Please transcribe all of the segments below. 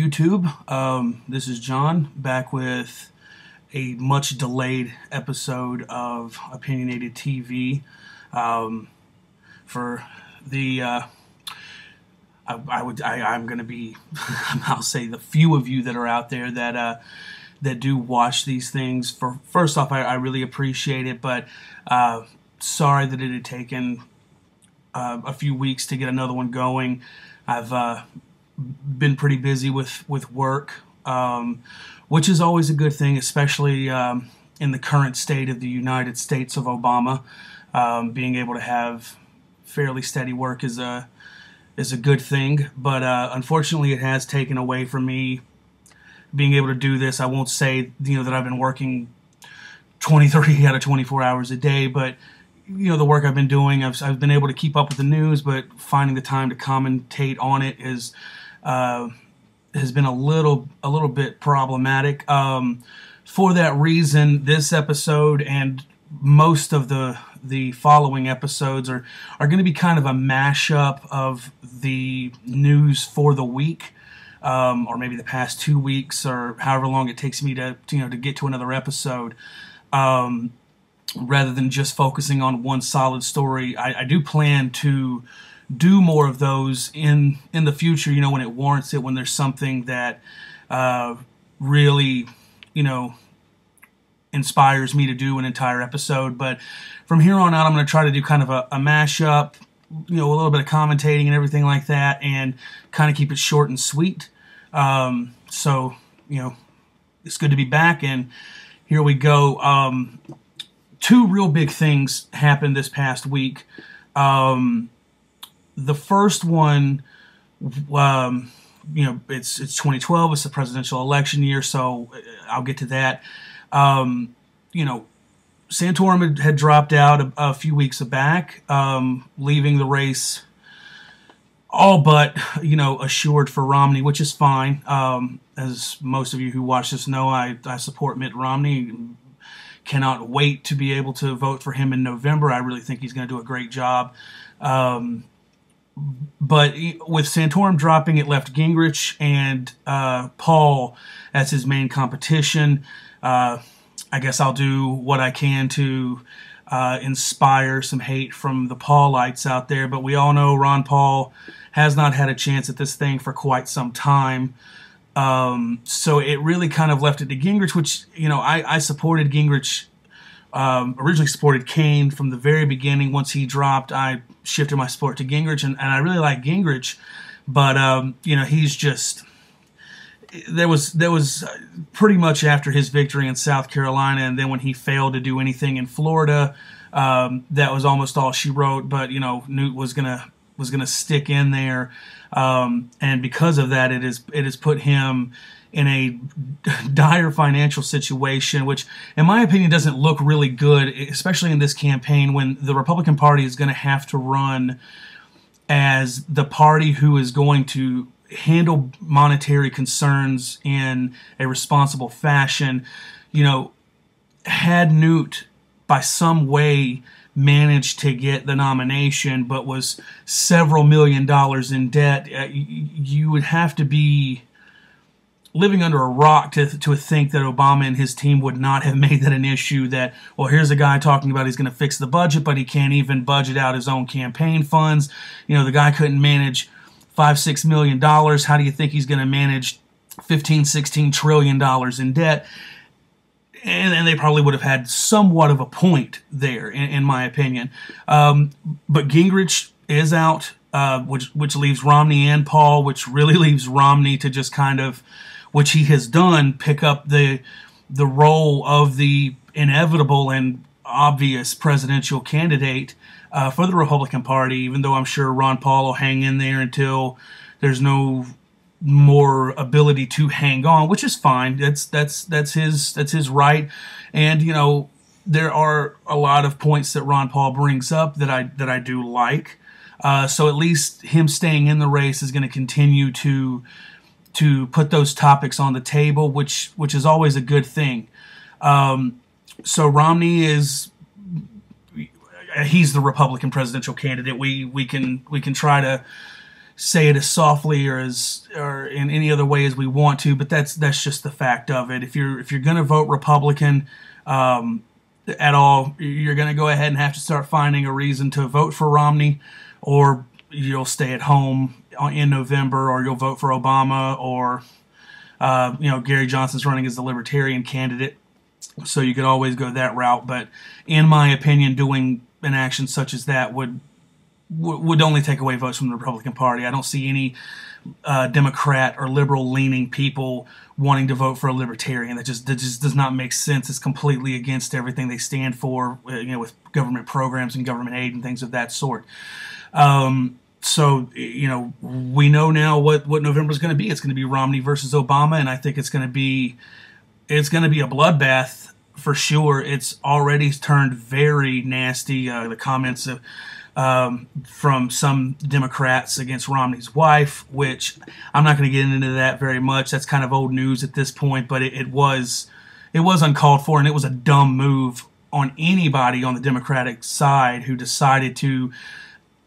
YouTube. This is John back with a much delayed episode of Opinionated TV. For the I'm going to be I'll say the few of you that are out there that do watch these things. First off, I really appreciate it, but sorry that it had taken a few weeks to get another one going. I've been pretty busy with work, which is always a good thing, especially in the current state of the United States of Obama. Being able to have fairly steady work is a good thing, but unfortunately it has taken away from me being able to do this. I won't say that I've been working 20, 30 out of 24 hours a day, but the work I've been doing, I've been able to keep up with the news, but finding the time to commentate on it has been a little bit problematic. For that reason, this episode and most of the following episodes are going to be kind of a mashup of the news for the week, or maybe the past 2 weeks, or however long it takes me to get to another episode. Rather than just focusing on one solid story, I do plan to do more of those in the future, when it warrants it, when there's something that really, inspires me to do an entire episode. But from here on out, I'm going to try to do kind of a mashup, a little bit of commentating and everything like that, and kind of keep it short and sweet. So, it's good to be back, and here we go. Two real big things happened this past week. The first one, it's 2012. It's the presidential election year, so I'll get to that. Santorum had dropped out a few weeks back, leaving the race all but, assured for Romney, which is fine. As most of you who watch this know, I support Mitt Romney. Cannot wait to be able to vote for him in November. I really think he's going to do a great job. But with Santorum dropping, it left Gingrich and Paul as his main competition. I guess I'll do what I can to inspire some hate from the Paulites out there. But we all know Ron Paul has not had a chance at this thing for quite some time. So it really kind of left it to Gingrich, which, I supported Gingrich, originally supported Kane from the very beginning. Once he dropped, I shifted my support to Gingrich, and I really like Gingrich, but, he's just, there was pretty much after his victory in South Carolina, and then when he failed to do anything in Florida, that was almost all she wrote. But, Newt was gonna stick in there. And because of that, it has put him in a dire financial situation, which, in my opinion, doesn't look really good, especially in this campaign when the Republican Party is going to have to run as the party who is going to handle monetary concerns in a responsible fashion. Had Newt by some way managed to get the nomination, but was several $million in debt, you would have to be living under a rock to think that Obama and his team would not have made that an issue. That, well, here's a guy talking about he's going to fix the budget, but he can't even budget out his own campaign funds. The guy couldn't manage $5-6 million. How do you think he's going to manage $15-16 trillion in debt? And they probably would have had somewhat of a point there, in my opinion. But Gingrich is out, which leaves Romney and Paul, which really leaves Romney to just kind of, which he has done, pick up the role of the inevitable and obvious presidential candidate for the Republican Party, even though I'm sure Ron Paul will hang in there until there's no more ability to hang on, which is fine. That's his right. And there are a lot of points that Ron Paul brings up that I do like. So at least him staying in the race is going to continue to put those topics on the table, which is always a good thing. So Romney he's the Republican presidential candidate. We can try to say it as softly or in any other way as we want to, but that's just the fact of it. If you're going to vote Republican at all, you're going to go ahead and have to start finding a reason to vote for Romney, or you'll stay at home in November, or you'll vote for Obama, or Gary Johnson's running as the Libertarian candidate, so you could always go that route. But in my opinion, doing an action such as that would only take away votes from the Republican Party. I don't see any Democrat or liberal-leaning people wanting to vote for a Libertarian. That just does not make sense. It's completely against everything they stand for, with government programs and government aid and things of that sort. So, we know now what November is going to be. It's going to be Romney versus Obama, and I think it's going to be a bloodbath for sure. It's already turned very nasty. The comments from some Democrats against Romney's wife, which I'm not going to get into that very much. That's kind of old news at this point, but it was uncalled for, and it was a dumb move on anybody on the Democratic side who decided to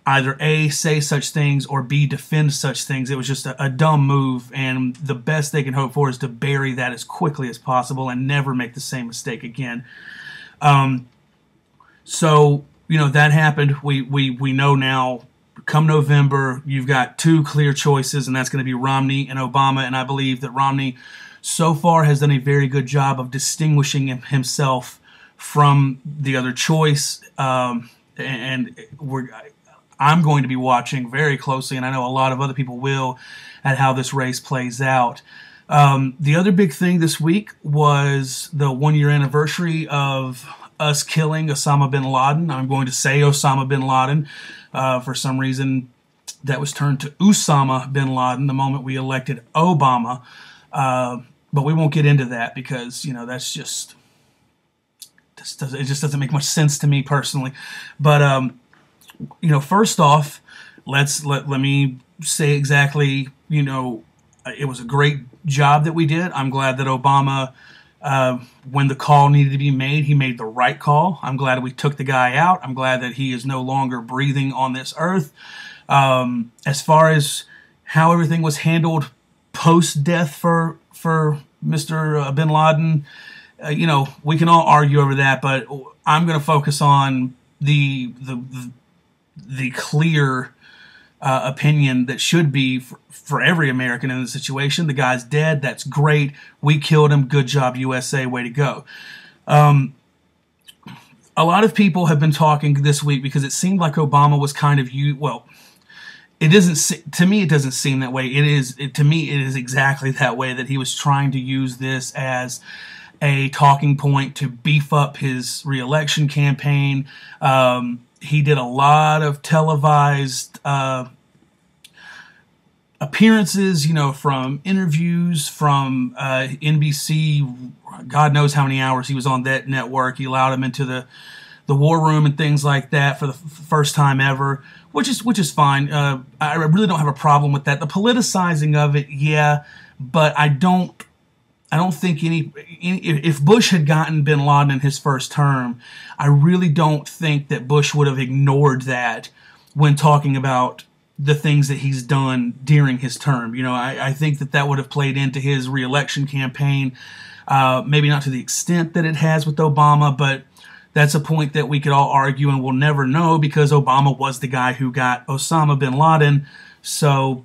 either A, say such things, or B, defend such things. It was just a dumb move, and the best they can hope for is to bury that as quickly as possible and never make the same mistake again. So, that happened. We know now, come November, you've got two clear choices, and that's going to be Romney and Obama, and I believe that Romney so far has done a very good job of distinguishing himself from the other choice, and I'm going to be watching very closely, and I know a lot of other people will, at how this race plays out. The other big thing this week was the 1-year anniversary of us killing Osama bin Laden. I'm going to say Osama bin Laden. For some reason, that was turned to Usama bin Laden the moment we elected Obama. But we won't get into that because, that's just... it just doesn't make much sense to me personally. But, first off, let me say exactly, it was a great job that we did. I'm glad that Obama, when the call needed to be made, he made the right call. I'm glad we took the guy out. I'm glad that he is no longer breathing on this earth. As far as how everything was handled post-death for Mr. bin Laden, we can all argue over that, but I'm going to focus on the clear opinion that should be for every American in the situation. The guy's dead. That's great. We killed him. Good job, USA. Way to go. A lot of people have been talking this week because it seemed like Obama was kind of it doesn't, to me, it doesn't seem that way. To me, it is exactly that way, that he was trying to use this as a talking point to beef up his re-election campaign. He did a lot of televised appearances, from interviews, from NBC. God knows how many hours he was on that network. He allowed him into the war room and things like that for the first time ever, which is fine. I really don't have a problem with that. The politicizing of it, yeah, but I don't think if Bush had gotten bin Laden in his first term, I really don't think that Bush would have ignored that when talking about the things that he's done during his term. I think that would have played into his re-election campaign, maybe not to the extent that it has with Obama, but that's a point that we could all argue and we'll never know because Obama was the guy who got Osama bin Laden. So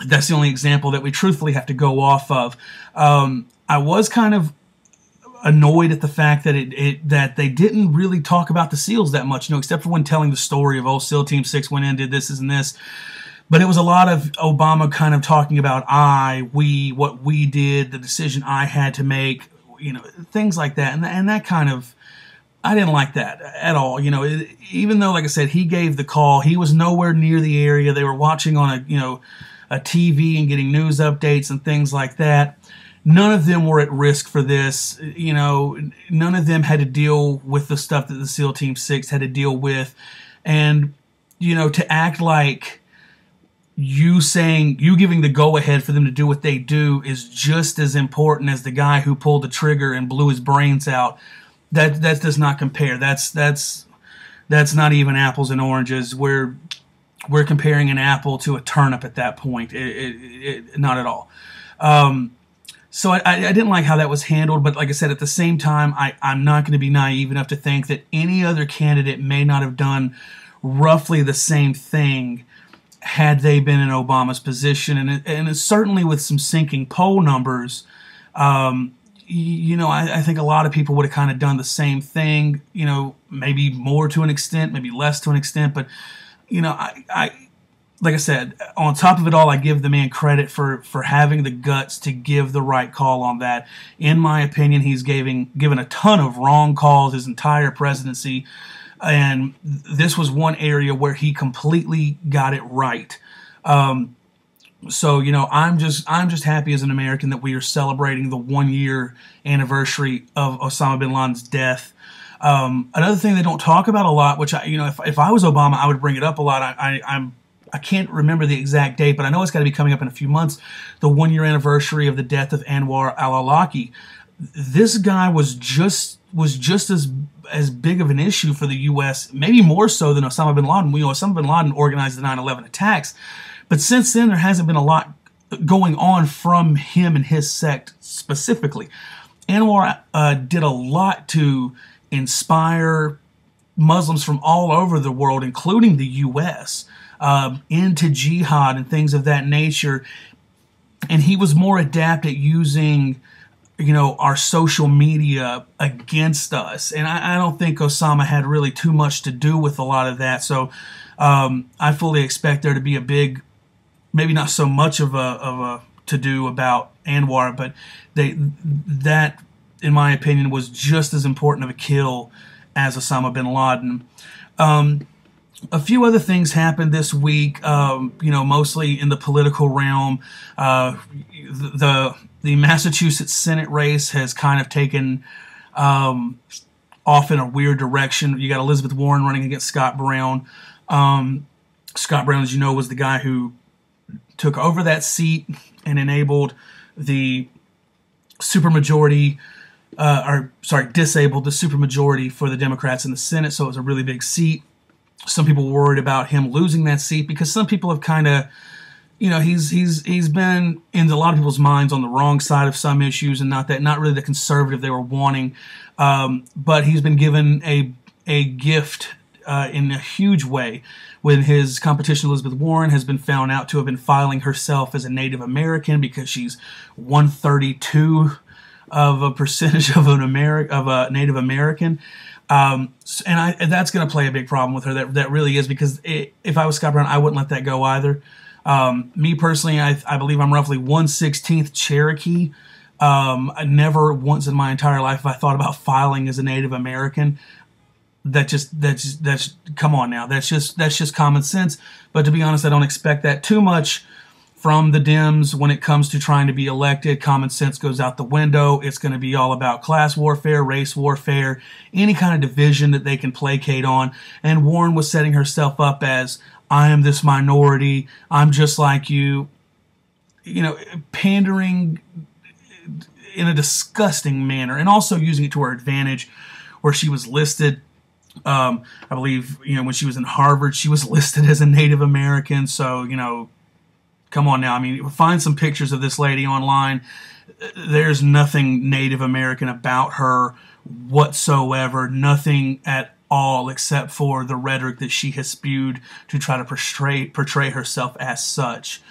that's the only example that we truthfully have to go off of. I was kind of annoyed at the fact that that they didn't really talk about the SEALs that much, except for when telling the story of SEAL Team 6 went in, did this and this. But it was a lot of Obama kind of talking about we, what we did, the decision I had to make, things like that. And that kind of, I didn't like that at all. Even though, like I said, he gave the call, he was nowhere near the area. They were watching on a TV and getting news updates and things like that. None of them were at risk for this. None of them had to deal with the stuff that the SEAL Team 6 had to deal with. And, to act like you giving the go-ahead for them to do what they do is just as important as the guy who pulled the trigger and blew his brains out. That does not compare. That's not even apples and oranges. We're we're comparing an apple to a turnip at that point. Not at all. So I didn't like how that was handled, but like I said, at the same time, I'm not going to be naive enough to think that any other candidate may not have done roughly the same thing had they been in Obama's position. And certainly with some sinking poll numbers, I think a lot of people would have kind of done the same thing, maybe more to an extent, maybe less to an extent. But, like I said, on top of it all, I give the man credit for having the guts to give the right call on that. In my opinion, he's given a ton of wrong calls his entire presidency, and this was one area where he completely got it right. So I'm just happy as an American that we are celebrating the 1-year anniversary of Osama bin Laden's death. Another thing they don't talk about a lot, which if I was Obama, I would bring it up a lot. I can't remember the exact date, but I know it's got to be coming up in a few months. The 1-year anniversary of the death of AlAwlaki. This guy was just as big of an issue for the U.S., maybe more so than Osama bin Laden. Osama bin Laden organized the 9/11 attacks, but since then there hasn't been a lot going on from him and his sect specifically. Anwar did a lot to inspire Muslims from all over the world, including the U.S., into jihad and things of that nature. And he was more adept at using, our social media against us. And I don't think Osama had really too much to do with a lot of that. So I fully expect there to be a big, maybe not so much of a to-do about Anwar, but that, in my opinion, was just as important of a kill as Osama bin Laden. A few other things happened this week, mostly in the political realm. The Massachusetts Senate race has kind of taken off in a weird direction. You got Elizabeth Warren running against Scott Brown. Scott Brown, as you know, was the guy who took over that seat and enabled the supermajority, disabled the supermajority for the Democrats in the Senate. So it was a really big seat. Some people were worried about him losing that seat because some people have kind of, he's been in a lot of people's minds on the wrong side of some issues, and not really the conservative they were wanting. But he's been given a gift in a huge way when his competition, Elizabeth Warren, has been found out to have been filing herself as a Native American because she's 132 of a percentage of a Native American. And that's going to play a big problem with her. That really is, because if I was Scott Brown, I wouldn't let that go either. Me personally, I believe I'm roughly 1/16 Cherokee. I never once in my entire life have I thought about filing as a Native American. That's come on now. That's just common sense. But to be honest, I don't expect that too much from the Dems when it comes to trying to be elected. Common sense goes out the window. It's going to be all about class warfare, race warfare, any kind of division that they can placate on. And Warren was setting herself up as, I am this minority, I'm just like you, pandering in a disgusting manner, and also using it to her advantage, where she was listed, I believe, when she was in Harvard, she was listed as a Native American. So, come on now. I mean, find some pictures of this lady online. There's nothing Native American about her whatsoever. Nothing at all, except for the rhetoric that she has spewed to try to portray herself as such.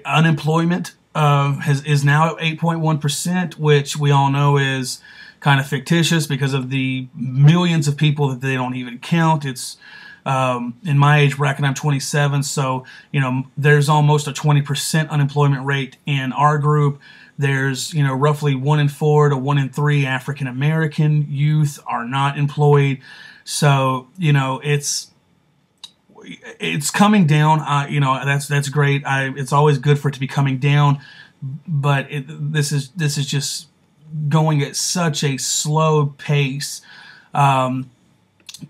Unemployment is now at 8.1%, which we all know is kind of fictitious because of the millions of people that they don't even count. It's in my age bracket, I'm 27, so there's almost a 20% unemployment rate in our group. There's roughly 1 in 4 to 1 in 3 African American youth are not employed. So it's coming down. That's great. It's always good for it to be coming down, but this is just going at such a slow pace. As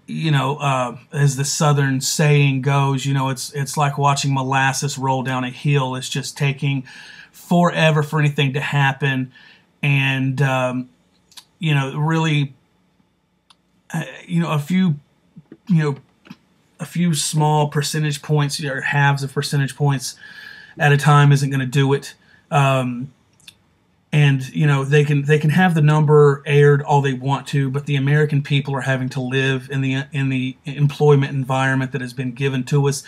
the Southern saying goes, it's like watching molasses roll down a hill. It's just taking forever for anything to happen. And, really, a few, a few small percentage points or halves of percentage points at a time isn't going to do it. And you know, they can have the number aired all they want to, but the American people are having to live in the employment environment that has been given to us,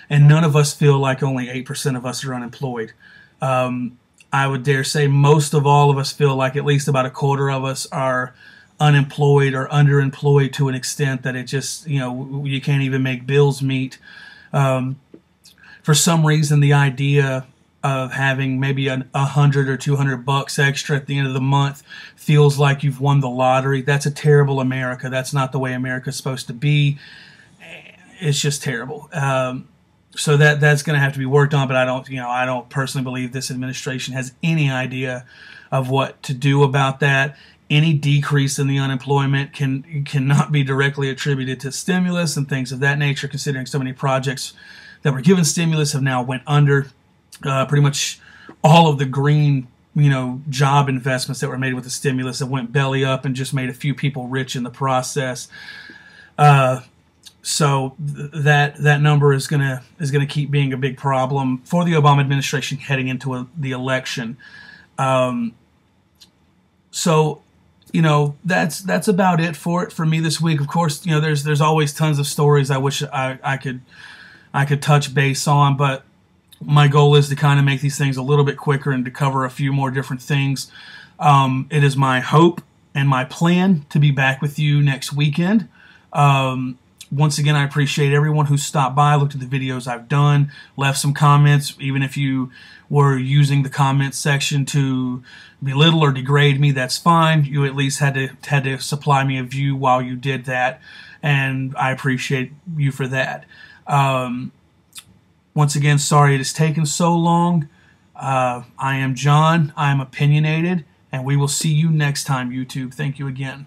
and none of us feel like only 8% of us are unemployed. I would dare say most of all of us feel like at least about a quarter of us are unemployed or underemployed to an extent that it just, you know, you can't even make bills meet. For some reason, the idea of having maybe $100 or $200 extra at the end of the month feels like you've won the lottery. That's a terrible America. That's not the way America's supposed to be. It's just terrible. So that's going to have to be worked on. But I don't personally believe this administration has any idea of what to do about that. Any decrease in the unemployment cannot be directly attributed to stimulus and things of that nature, considering so many projects that were given stimulus have now went under. Pretty much all of the green, job investments that were made with the stimulus that went belly up and just made a few people rich in the process. So that number is gonna keep being a big problem for the Obama administration heading into the election. So that's about it for me this week. Of course, there's always tons of stories I wish I could touch base on, but my goal is to kind of make these things a little bit quicker and to cover a few more different things. It is my hope and my plan to be back with you next weekend. Once again, I appreciate everyone who stopped by, looked at the videos I've done, left some comments. Even if you were using the comment section to belittle or degrade me, that's fine. You at least had to supply me a view while you did that, and I appreciate you for that. Once again, sorry it has taken so long. I am John. I am opinionated, and we will see you next time, YouTube. Thank you again.